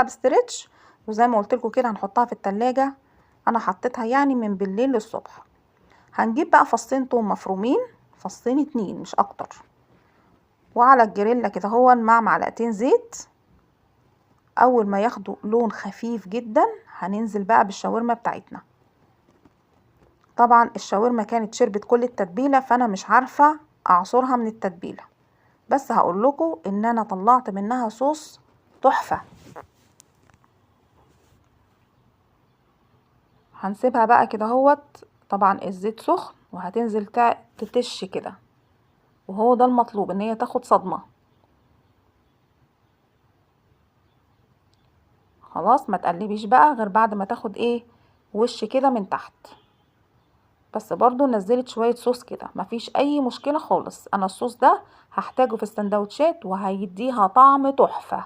بستريتش، وزي ما قلت لكم كده هنحطها في التلاجة. انا حطيتها يعني من بالليل للصبح. هنجيب بقى فصين توم مفرومين، فصين 2 مش اكتر، وعلى الجريلا كده هو مع معلقتين زيت. اول ما ياخدوا لون خفيف جدا هننزل بقى بالشاورما بتاعتنا. طبعا الشاورما كانت شربت كل التتبيله، فانا مش عارفه اعصرها من التتبيله، بس هقول لكم ان انا طلعت منها صوص تحفه. هنسيبها بقى كده هوت. طبعا الزيت سخن وهتنزل تتش كده، وهو ده المطلوب، ان هي تاخد صدمه. خلاص ما تقلبيش بقى غير بعد ما تاخد ايه، وش كده من تحت. بس برضو نزلت شوية صوص كده، مفيش اي مشكلة خالص. انا الصوص ده هحتاجه في السندوتشات وهيديها طعم تحفة.